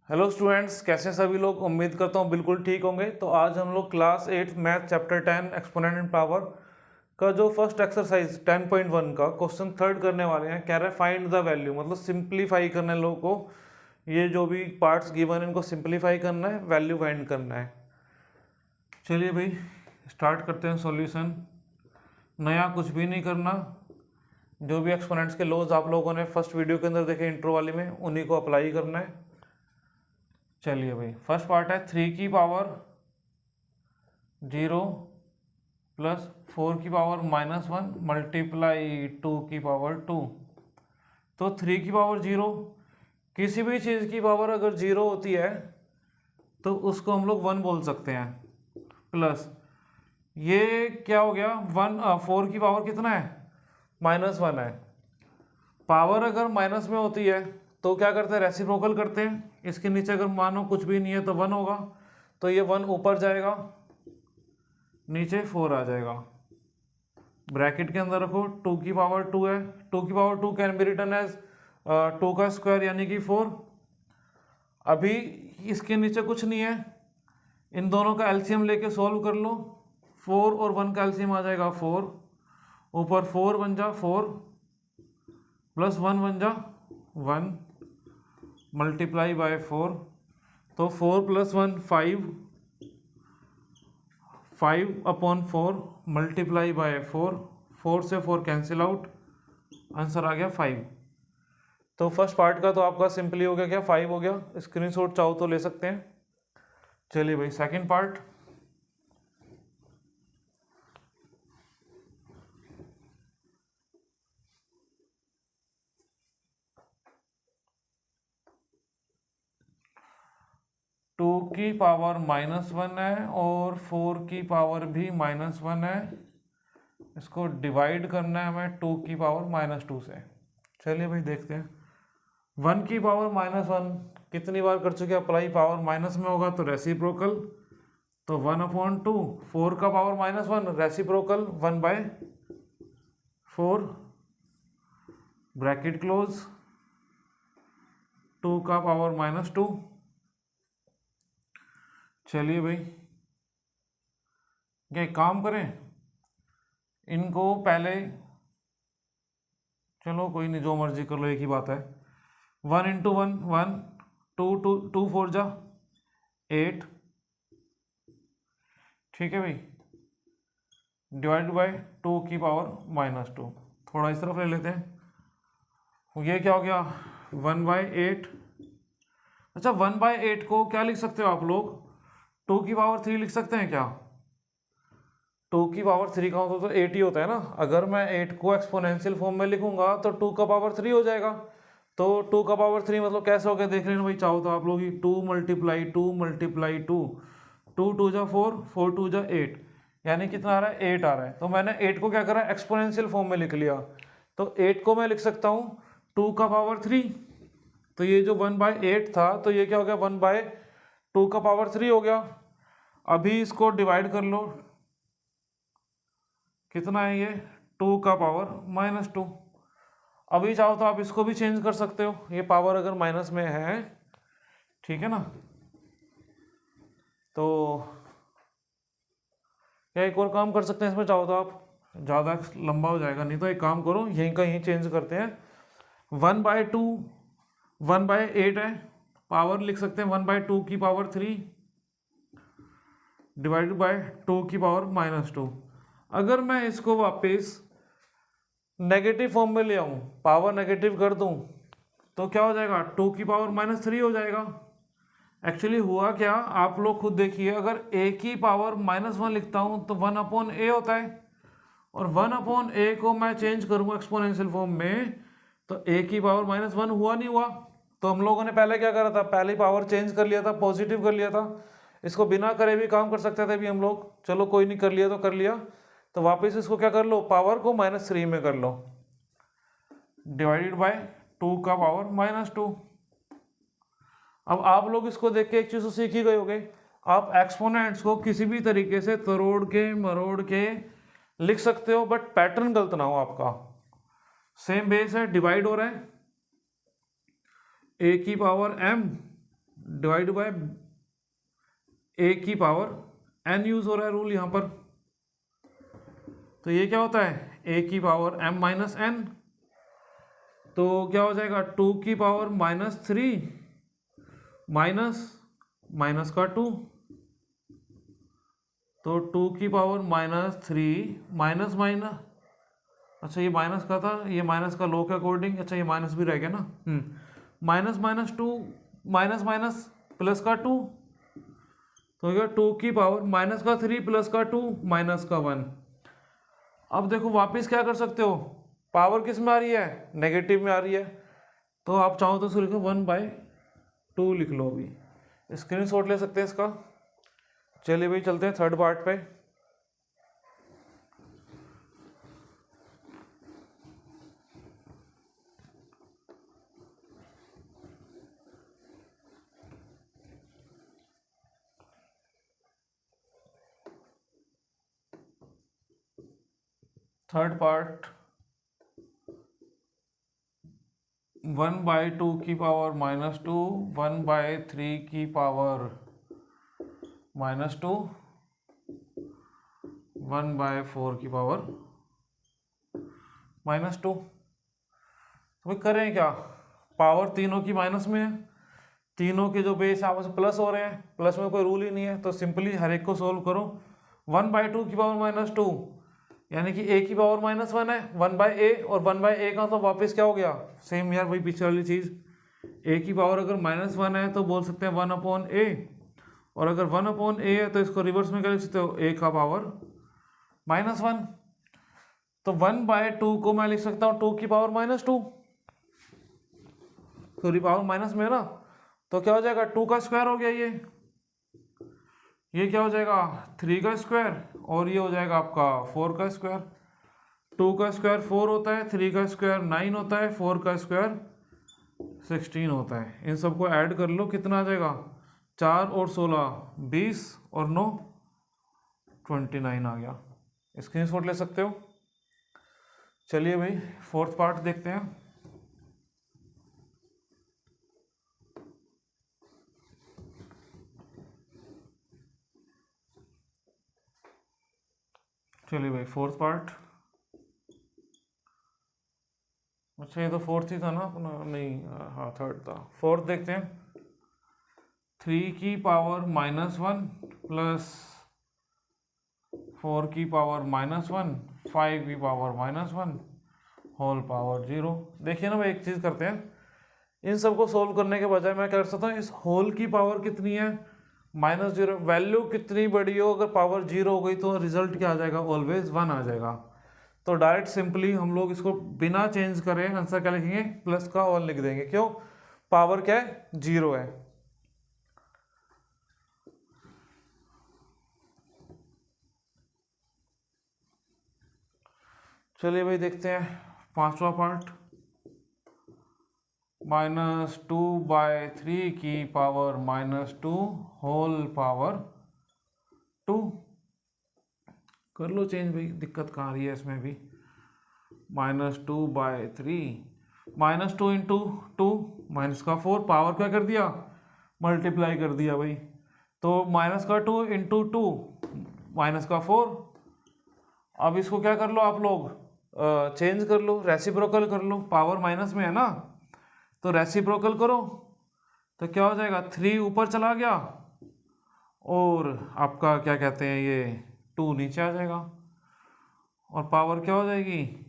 Hello students, कैसे हैं सभी लोग। उम्मीद करता हूँ बिल्कुल ठीक होंगे। तो आज हम लोग class 8 math chapter 10 exponent and power का जो फर्स्ट एक्सरसाइज 10.1 का क्वेश्चन थर्ड करने वाले हैं। कह रहे हैं फाइंड द वैल्यू, मतलब सिंप्लीफाई करना है लोगों को। ये जो भी पार्ट्स गिवन है इनको सिंप्लीफाई करना है, वैल्यू फाइंड करना है। चलिए भाई स्टार्ट करते हैं सॉल्यूशन। नया कुछ भी नहीं करना, जो भी एक्सपोनेंट्स के लॉज आप लोगों ने फर्स्ट वीडियो के अंदर देखे इंट्रो वाले में, उन्हीं को अप्लाई करना है। चलिए भाई फर्स्ट पार्ट है 3 की पावर 0 प्लस 4 की पावर -1 मल्टीप्लाई 2 की पावर 2। तो 3 की पावर 0, किसी भी चीज़ की पावर अगर 0 होती है तो उसको हम लोग 1 बोल सकते हैं। प्लस ये क्या हो गया, 4 की पावर कितना है, -1 है। पावर अगर माइनस में होती है तो क्या करते हैं, रेसिप्रोकल करते हैं। इसके नीचे अगर मानो कुछ भी नहीं है तो 1 होगा, तो ये 1 ऊपर जाएगा, नीचे 4 आ जाएगा। ब्रैकेट के अंदर रखो, 2 की पावर 2 है, 2 की power 2 can be written as 2 का स्क्वायर यानी कि 4। अभी इसके नीचे कुछ नहीं है, इन दोनों का एलसीएम लेके सॉल्व कर लो। 4 और 1 का एलसीएम आ जाएगा 4, ऊपर 4 बन जा 4 प्लस 1 बन जा 1 मल्टीप्लाई बाय 4। तो 4 प्लस 1 5, 5/4 मल्टीप्लाई बाय 4, 4 से 4 कैंसिल आउट, आंसर आ गया 5। तो फर्स्ट पार्ट का तो आपका सिंपली हो गया, क्या 5 हो गया। स्क्रीनशॉट चाहो तो ले सकते हैं। चलिए भाई सेकंड पार्ट, टू की पावर -1 है और 4 की पावर भी -1 है। इसको डिवाइड करना है हमें 2 की पावर -2 से। चलिए भाई देखते हैं। 1 की पावर -1 कितनी बार कर चुके अप्लाई, पावर माइनस में होगा तो रेसिप्रोकल, तो 1/2। 4 का पावर -1 रेसिप्रोकल 1/4 ब्रैकेट क्लोज, 2 का पावर -2। चलिए भाई क्या एक काम करें, इनको पहले, चलो कोई नहीं जो मर्जी कर लो, एक ही बात है। 1 × 1 1, 2 2 4 जा 8, ठीक है भाई, डिवाइड बाय 2 की पावर -2। थोड़ा इस तरफ ले लेते हैं। ये क्या हो गया 1/8। अच्छा 1/8 को क्या लिख सकते हो आप लोग, 2 की पावर 3 लिख सकते हैं क्या। 2 की पावर 3 का मतलब तो 8 ही होता है ना। अगर मैं 8 को एक्सपोनेंशियल फॉर्म में लिखूंगा तो 2 का पावर 3 हो जाएगा। तो 2 का पावर 3 मतलब कैसे हो गया देख लेना भाई, चाहो तो आप लोग ही 2 × 2 × 2, 2 2 जा 4, 4 2 जा 8, यानी कितना आ रहा है 8 आ रहा है। तो मैंने 8 को क्या करा, एक्सपोनेंशियल फॉर्म में लिख लिया। तो 8 को मैं लिख सकता हूँ 2 का पावर 3। तो ये जो 1/8 था तो ये क्या हो गया 1/2 का पावर 3 हो गया। अभी इसको डिवाइड कर लो, कितना है ये 2 का पावर -2। अभी चाहो तो आप इसको भी चेंज कर सकते हो, ये पावर अगर माइनस में है, ठीक है ना। तो क्या एक और काम कर सकते हैं इसमें, चाहो तो आप, ज़्यादा लंबा हो जाएगा, नहीं तो एक काम करो यहीं का यहीं चेंज करते हैं। 1/2 1/8 है, पावर लिख सकते हैं 1/2 की पावर 3 डिवाइड बाय 2 की पावर -2। अगर मैं इसको वापस नेगेटिव फॉर्म में ले आऊँ, पावर नेगेटिव कर दूँ, तो क्या हो जाएगा 2 की पावर -3 हो जाएगा। एक्चुअली हुआ क्या, आप लोग खुद देखिए, अगर a की पावर -1 लिखता हूँ तो 1/a होता है, और 1/a को मैं चेंज करूँगा एक्सपोनेंशियल फॉर्म में तो a की पावर -1 हुआ नहीं हुआ। तो हम लोगों ने पहले क्या करा था, पहले पावर चेंज कर लिया था, पॉजिटिव कर लिया था। इसको बिना करे भी काम कर सकते थे भी हम लोग, चलो कोई नहीं, कर लिया तो कर लिया। तो वापस इसको क्या कर लो, पावर को -3 में कर लो, डिवाइडेड बाय 2 का पावर -2। अब आप लोग इसको देख के एक चीज तो सीख ही गए होगे, आप एक्सपोनेंट्स को किसी भी तरीके से तोड़ के मरोड़ के लिख सकते हो, बट पैटर्न गलत ना हो आपका। सेम बेस है, डिवाइड हो रहा है, a की पावर m डिवाइड बाय ए की पावर n यूज हो रहा है रूल यहाँ पर। तो ये क्या होता है, ए की पावर m माइनस n, तो क्या हो जाएगा 2 की पावर माइनस 3 माइनस माइनस का 2, तो 2 की पावर माइनस 3 माइनस माइनस, अच्छा ये माइनस का था, ये माइनस का लो के अकॉर्डिंग, अच्छा ये माइनस भी रह गया ना, minus minus 2 minus minus plus का 2, तो ये 2 की पावर माइनस का 3 प्लस का 2 माइनस का 1। अब देखो वापस क्या कर सकते हो, पावर किस में आ रही है, नेगेटिव में आ रही है, तो आप चाहो तो इसको लिखो 1/2 लिख लो। अभी स्क्रीनशॉट ले सकते हैं इसका। चलिए भाई चलते हैं थर्ड पार्ट पे। थर्ड पार्ट 1/2 की पावर -2 1/3 की पावर -2 1/4 की पावर -2। तो भाई करें क्या, पावर तीनों की माइनस में है, तीनों के जो बेस आपस में प्लस हो रहे हैं, प्लस में कोई रूल ही नहीं है, तो सिंपली हर एक को सोल्व करो। 1/2 की पावर -2 यानी कि a की पावर -1 है, 1/a, और 1/a का तो वापस क्या हो गया, सेम यार वही पीछे वाली चीज़, a की पावर अगर -1 है तो बोल सकते हैं 1/a, और अगर 1/a है तो इसको रिवर्स में क्या लिख सकते हो, a का पावर -1। तो 1/2 को मैं लिख सकता हूँ 2 की पावर -2, सॉरी पावर माइनस में है ना, तो क्या हो जाएगा 2 का स्क्वायर हो गया, ये क्या हो जाएगा 3 का स्क्वायर, और ये हो जाएगा आपका 4 का स्क्वायर। 2 का स्क्वायर 4 होता है, 3 का स्क्वायर 9 होता है, 4 का स्क्वायर 16 होता है। इन सबको ऐड कर लो, कितना आ जाएगा, 4 और 16 20 और 9 29 आ गया। स्क्रीनशॉट ले सकते हो। चलिए भाई फोर्थ पार्ट देखते हैं। चलिए भाई फोर्थ पार्ट, अच्छा ये तो फोर्थ ही था ना अपना, नहीं हाँ थर्ड था, फोर्थ देखते हैं। 3 की पावर -1 प्लस 4 की पावर -1 5 की पावर -1 होल पावर 0। देखिए ना भाई एक चीज़ करते हैं, इन सबको सोल्व करने के बजाय मैं क्या कर सकता हूँ, इस होल की पावर कितनी है -0, वैल्यू कितनी बड़ी हो, अगर पावर 0 हो गई तो रिजल्ट क्या आ जाएगा, ऑलवेज 1 आ जाएगा। तो डायरेक्ट सिंपली हम लोग इसको बिना चेंज करें आंसर क्या लिखेंगे, प्लस का 1 लिख देंगे। क्यों, पावर क्या है 0 है। चलिए भाई देखते हैं पांचवा पार्ट, -2/3 की पावर -2 होल पावर 2। कर लो चेंज भाई, दिक्कत कहाँ आ रही है इसमें भी। -2/3 -2 इंटू 2 माइनस का 4, पावर क्या कर दिया, मल्टीप्लाई कर दिया भाई, तो माइनस का 2 इंटू 2 माइनस का 4। अब इसको क्या कर लो आप लोग, चेंज कर लो, रेसिप्रोकल कर लो, पावर माइनस में है ना, तो रेसिप्रोकल करो, तो क्या हो जाएगा 3 ऊपर चला गया, और आपका क्या कहते हैं ये 2 नीचे आ जाएगा, और पावर क्या हो जाएगी,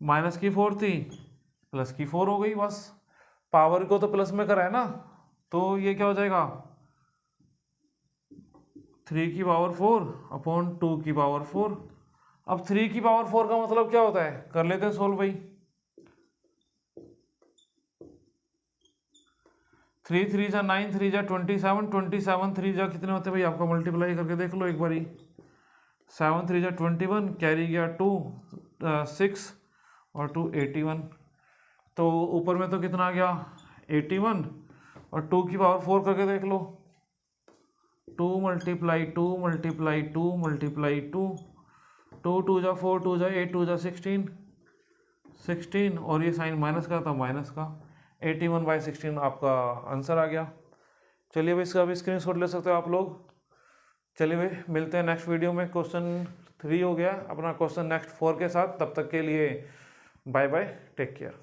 माइनस की 4 थी प्लस की 4 हो गई, बस पावर को तो प्लस में करा है ना, तो ये क्या हो जाएगा 3 की पावर 4 अपॉन 2 की पावर 4। अब 3 की पावर 4 का मतलब क्या होता है, कर लेते हैं सोल्व भाई। 3 3 जा 9, 3 जा 27, 27 3 जा कितने होते हैं भाई, आपका मल्टीप्लाई करके देख लो एक बारी। 7 3 जा 21, कैरी गया 2 6 और 2 81, तो ऊपर में तो कितना आ गया 81, और 2 की पावर 4 करके देख लो, 2 × 2 × 2 × 2, 2 2 जा 4, 2 जा 8, 2 जा 16 16, और ये साइन माइनस का था माइनस का, 81/16 आपका आंसर आ गया। चलिए भाई इसका भी स्क्रीनशॉट ले सकते हो आप लोग। चलिए भाई मिलते हैं नेक्स्ट वीडियो में। क्वेश्चन 3 हो गया, अपना क्वेश्चन नेक्स्ट 4 के साथ। तब तक के लिए बाय बाय, टेक केयर।